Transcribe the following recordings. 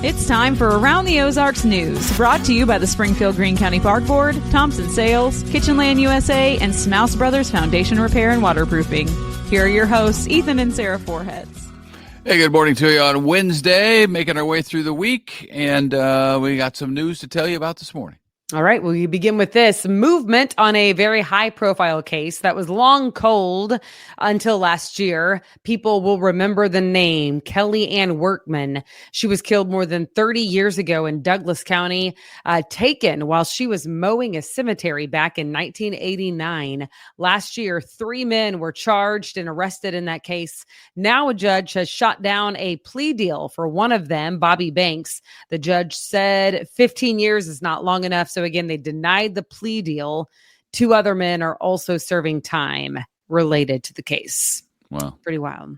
It's time for Around the Ozarks News, brought to you by the Springfield Greene County Park Board, Thompson Sales, Kitchenland USA, and Smouse Brothers Foundation Repair and Waterproofing. Here are your hosts, Ethan and Sarah Foreheads. Hey, good morning to you on Wednesday, making our way through the week, and we got some news to tell you about this morning. All right, well, you begin with this movement on a very high-profile case that was long cold until last year. People will remember the name Kelly Ann Workman. She was killed more than 30 years ago in Douglas County, taken while she was mowing a cemetery back in 1989. Last year, 3 men were charged and arrested in that case. Now a judge has shot down a plea deal for one of them, Bobby Banks. The judge said 15 years is not long enough, so again, they denied the plea deal. 2 other men are also serving time related to the case. Wow. Pretty wild.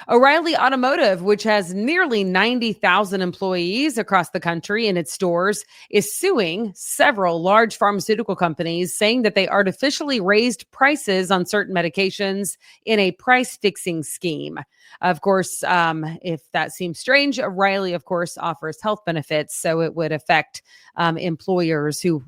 O'Reilly Automotive, which has nearly 90,000 employees across the country in its stores, is suing several large pharmaceutical companies, saying that they artificially raised prices on certain medications in a price-fixing scheme. Of course, if that seems strange, O'Reilly, of course, offers health benefits, so it would affect any employers who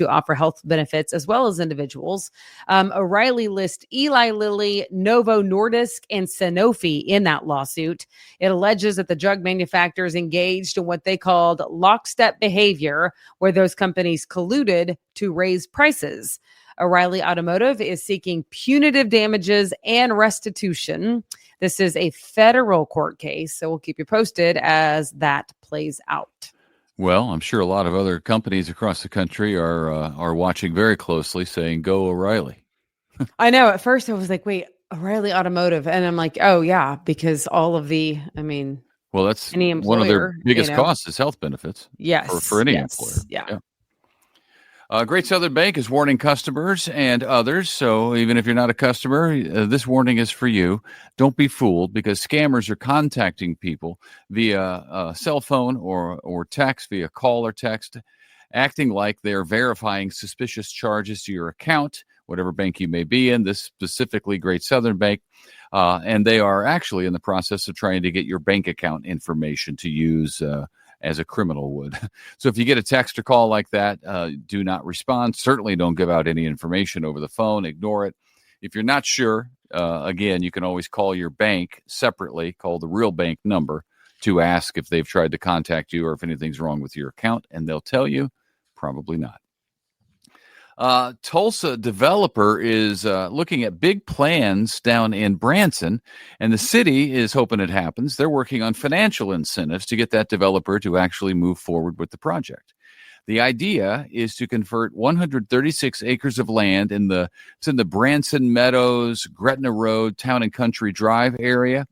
offer health benefits as well as individuals. O'Reilly lists Eli Lilly, Novo Nordisk, and Sanofi in that lawsuit. It alleges that the drug manufacturers engaged in what they called lockstep behavior, where those companies colluded to raise prices. O'Reilly Automotive is seeking punitive damages and restitution. This is a federal court case, so we'll keep you posted as that plays out. Well, I'm sure a lot of other companies across the country are watching very closely, saying, go O'Reilly. I know. At first I was like, wait, O'Reilly Automotive. And I'm like, oh, yeah, because all of well, that's any employer, one of their biggest costs is health benefits. Yes. For any employer. Yeah. Great Southern Bank is warning customers and others. So even if you're not a customer, this warning is for you. Don't be fooled, because scammers are contacting people via cell phone or text, via call or text, acting like they're verifying suspicious charges to your account, whatever bank you may be in, this specifically Great Southern Bank. And they are actually in the process of trying to get your bank account information to use as a criminal would. So if you get a text or call like that, do not respond. Certainly don't give out any information over the phone. Ignore it. If you're not sure, again, you can always call your bank separately, call the real bank number to ask if they've tried to contact you or if anything's wrong with your account, and they'll tell you probably not. Tulsa developer is looking at big plans down in Branson, and the city is hoping it happens. They're working on financial incentives to get that developer to actually move forward with the project. The idea is to convert 136 acres of land it's in the Branson Meadows, Gretna Road, Town and Country Drive area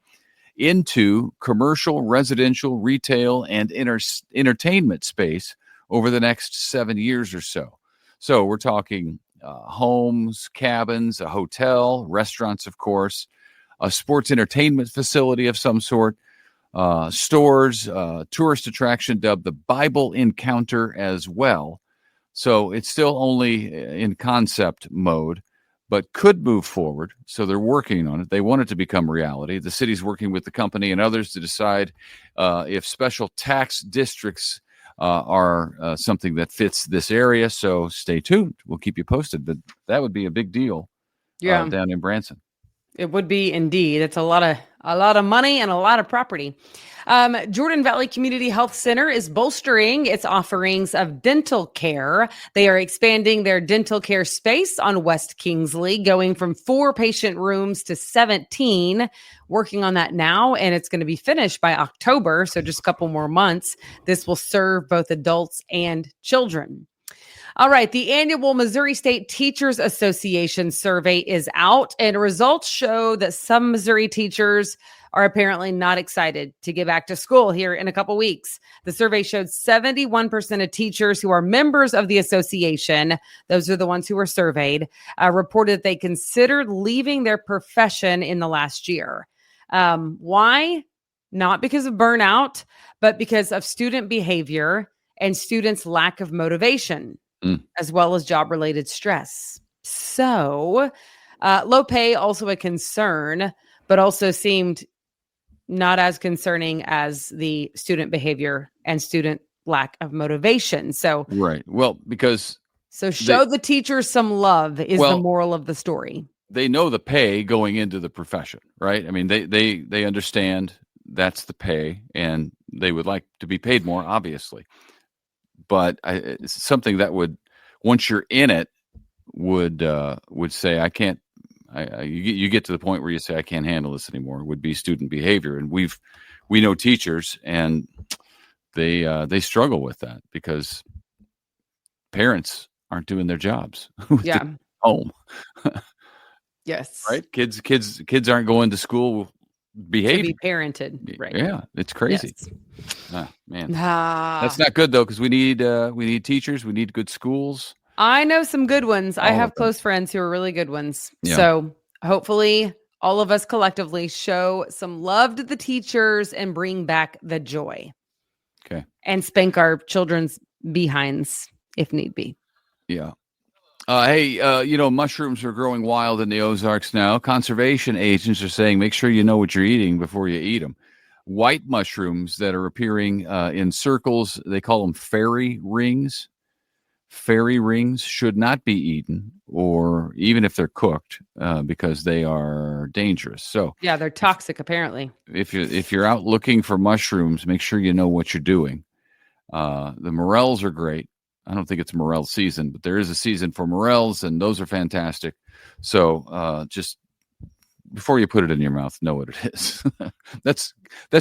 into commercial, residential, retail, and entertainment space over the next 7 years or so. So we're talking homes, cabins, a hotel, restaurants, of course, a sports entertainment facility of some sort, stores, tourist attraction dubbed the Bible Encounter as well. So it's still only in concept mode, but could move forward. So they're working on it. They want it to become reality. The city's working with the company and others to decide if special tax districts are something that fits this area. So stay tuned. We'll keep you posted. But that would be a big deal down in Branson. It would be indeed. It's a lot of money and a lot of property. Jordan Valley Community Health Center is bolstering its offerings of dental care. They are expanding their dental care space on West Kingsley, going from 4 patient rooms to 17, working on that now, and it's going to be finished by October, so just a couple more months. This will serve both adults and children. All right, the annual Missouri State Teachers Association survey is out, and results show that some Missouri teachers are apparently not excited to get back to school here in a couple weeks. The survey showed 71% of teachers who are members of the association, those are the ones who were surveyed, reported they considered leaving their profession in the last year. Why? Not because of burnout, but because of student behavior and students' lack of motivation, as well as job-related stress. So low pay, also a concern, but also seemed not as concerning as the student behavior and student lack of motivation. So, Right. Well, because show the teachers some love is the moral of the story. They know the pay going into the profession, right? I mean, they understand that's the pay, and they would like to be paid more, obviously. But it's something that would, once you're in it, would say, I can't. You get to the point where you say, I can't handle this anymore. Would be student behavior, and we know teachers, and they struggle with that because parents aren't doing their jobs. Yeah. Home. Yes. Right. Kids aren't going to school behaving. To be parented. Right. Yeah. It's crazy. Yes. Man. That's not good though, because we need teachers. We need good schools. I know some good ones. I have close friends who are really good ones. Yeah. So hopefully all of us collectively show some love to the teachers and bring back the joy. Okay. And spank our children's behinds if need be. Yeah. Hey, mushrooms are growing wild in the Ozarks now. Conservation agents are saying make sure you know what you're eating before you eat them. White mushrooms that are appearing in circles, they call them fairy rings. Fairy rings should not be eaten, or even if they're cooked, because they are dangerous. So yeah, they're toxic apparently. If you're out looking for mushrooms, make sure you know what you're doing. The morels are great. I don't think it's morel season, but there is a season for morels, and those are fantastic. So just before you put it in your mouth, know what it is. That's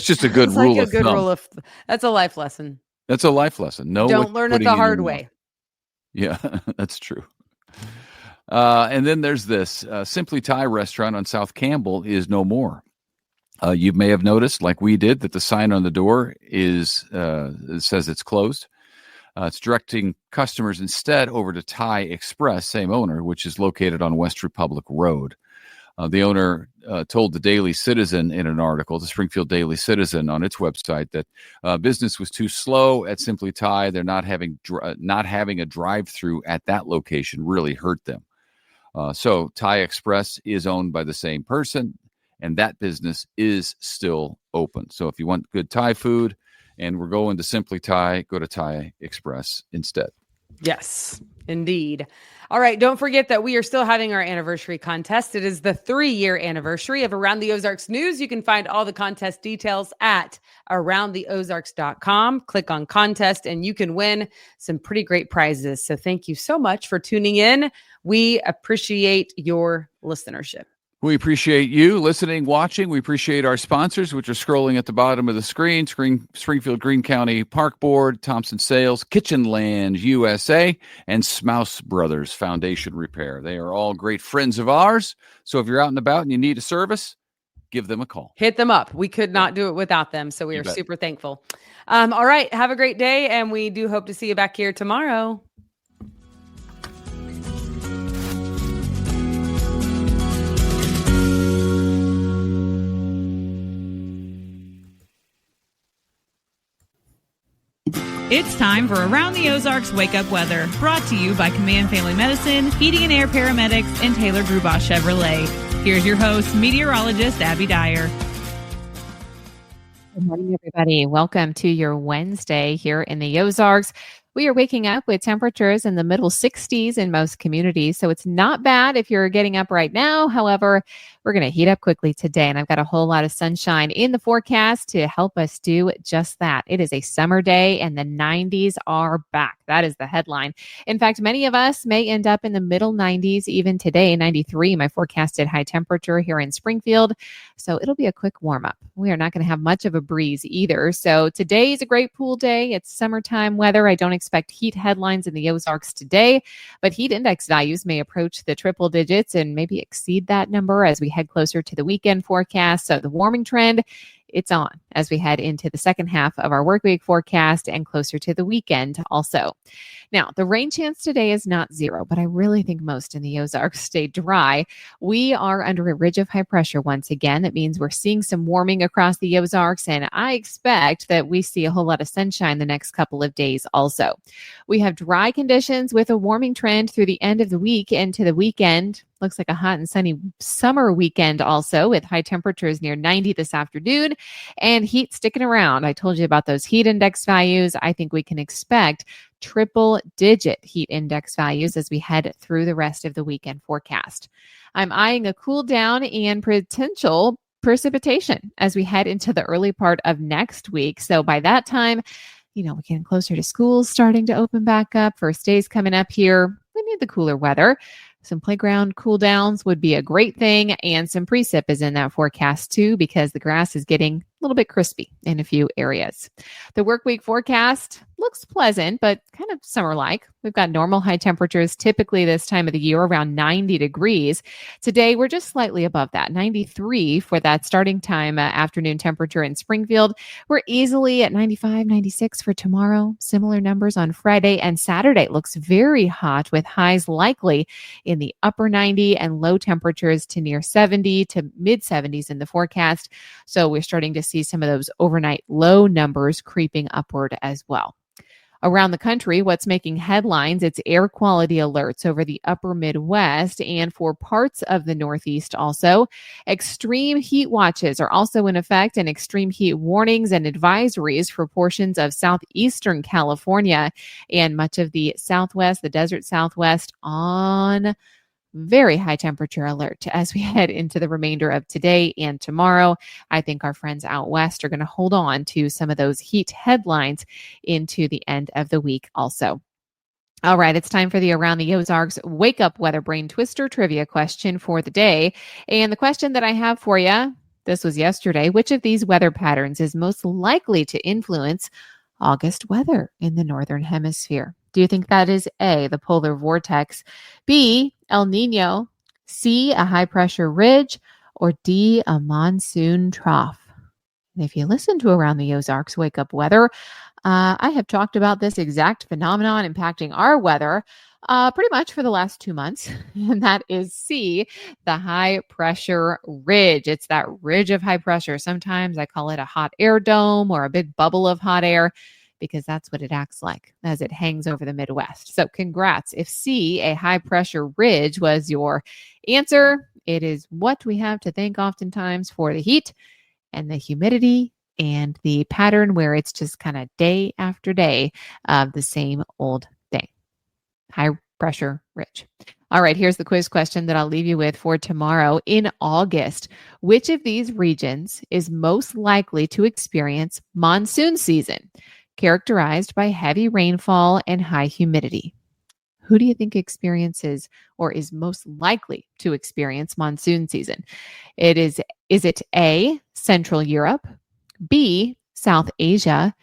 just a good rule of thumb. That's a life lesson. That's a life lesson. Don't learn it the hard way. Yeah, that's true. And then there's this Simply Thai restaurant on South Campbell is no more. You may have noticed, like we did, that the sign on the door it says it's closed. It's directing customers instead over to Thai Express, same owner, which is located on West Republic Road. The owner told the Daily Citizen in an article, the Springfield Daily Citizen on its website, that business was too slow at Simply Thai. They're not having a drive-through at that location really hurt them. So Thai Express is owned by the same person, and that business is still open. So if you want good Thai food, and we're going to Simply Thai, go to Thai Express instead. Yes, indeed. All right. Don't forget that we are still having our anniversary contest. It is the 3-year anniversary of Around the Ozarks News. You can find all the contest details at aroundtheozarks.com. Click on contest and you can win some pretty great prizes. So thank you so much for tuning in. We appreciate your listenership. We appreciate you listening, watching. We appreciate our sponsors, which are scrolling at the bottom of the screen. Springfield Greene County Park Board, Thompson Sales, Kitchenland USA, and Smouse Brothers Foundation Repair. They are all great friends of ours. So if you're out and about and you need a service, give them a call. Hit them up. We could not do it without them. So we are super thankful. All right. Have a great day. And we do hope to see you back here tomorrow. It's time for Around the Ozarks Wake Up Weather, brought to you by Command Family Medicine, Heating and Air Paramedics, and Taylor Grubaugh Chevrolet. Here's your host, meteorologist Abby Dyer. Good morning, everybody. Welcome to your Wednesday here in the Ozarks. We are waking up with temperatures in the middle 60s in most communities, so it's not bad if you're getting up right now. However, we're going to heat up quickly today, and I've got a whole lot of sunshine in the forecast to help us do just that. It is a summer day, and the 90s are back. That is the headline. In fact, many of us may end up in the middle 90s even today, 93, my forecasted high temperature here in Springfield. So it'll be a quick warm up. We are not going to have much of a breeze either. So today is a great pool day. It's summertime weather. I don't expect heat headlines in the Ozarks today, but heat index values may approach the triple digits and maybe exceed that number as we head closer to the weekend forecast. So the warming trend, it's on as we head into the second half of our work week forecast and closer to the weekend also. Now, the rain chance today is not zero, but I really think most in the Ozarks stay dry. We are under a ridge of high pressure once again. That means we're seeing some warming across the Ozarks, and I expect that we see a whole lot of sunshine the next couple of days also. We have dry conditions with a warming trend through the end of the week into the weekend. Looks like a hot and sunny summer weekend also, with high temperatures near 90 this afternoon and heat sticking around. I told you about those heat index values. I think we can expect triple-digit heat index values as we head through the rest of the weekend forecast. I'm eyeing a cool down and potential precipitation as we head into the early part of next week. So by that time, we're getting closer to schools starting to open back up. First days coming up here. We need the cooler weather. Some playground cool downs would be a great thing. And some precip is in that forecast too, because the grass is getting a little bit crispy in a few areas. The work week forecast looks pleasant, but kind of summer-like. We've got normal high temperatures typically this time of the year, around 90 degrees. Today, we're just slightly above that, 93 for that starting time afternoon temperature in Springfield. We're easily at 95, 96 for tomorrow. Similar numbers on Friday and Saturday. It looks very hot with highs likely in the upper 90 and low temperatures to near 70 to mid 70s in the forecast. So we're starting to see some of those overnight low numbers creeping upward as well. Around the country, what's making headlines, it's air quality alerts over the upper Midwest and for parts of the Northeast also. Extreme heat watches are also in effect, and extreme heat warnings and advisories for portions of southeastern California and much of the Southwest, the desert Southwest, on very high temperature alert as we head into the remainder of today and tomorrow. I think our friends out west are going to hold on to some of those heat headlines into the end of the week also. All right, it's time for the Around the Ozarks Wake Up Weather Brain Twister trivia question for the day. And the question that I have for you, this was yesterday, which of these weather patterns is most likely to influence August weather in the Northern Hemisphere? Do you think that is A, the polar vortex, B, El Nino, C, a high pressure ridge, or D, a monsoon trough? And if you listen to Around the Ozarks Wake Up Weather, I have talked about this exact phenomenon impacting our weather pretty much for the last 2 months, and that is C, the high pressure ridge. It's that ridge of high pressure. Sometimes I call it a hot air dome or a big bubble of hot air, because that's what it acts like as it hangs over the Midwest. So congrats. If C, a high pressure ridge, was your answer, it is what we have to thank oftentimes for the heat and the humidity and the pattern where it's just kind of day after day of the same old thing. High pressure ridge. All right, here's the quiz question that I'll leave you with for tomorrow. In August, which of these regions is most likely to experience monsoon season, characterized by heavy rainfall and high humidity? Who do you think experiences or is most likely to experience monsoon season? Is it A, Central Europe, B, South Asia,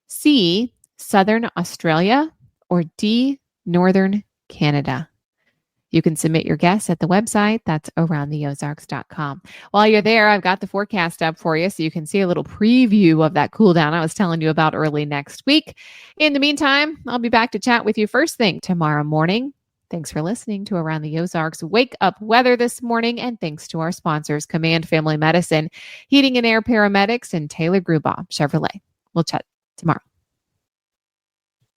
C, Southern Australia, or D, Northern Canada? You can submit your guess at the website. That's aroundtheozarks.com. While you're there, I've got the forecast up for you so you can see a little preview of that cool down I was telling you about early next week. In the meantime, I'll be back to chat with you first thing tomorrow morning. Thanks for listening to Around the Ozarks Wake Up Weather this morning, and thanks to our sponsors, Command Family Medicine, Heating and Air Paramedics, and Taylor Grubaugh Chevrolet. We'll chat tomorrow.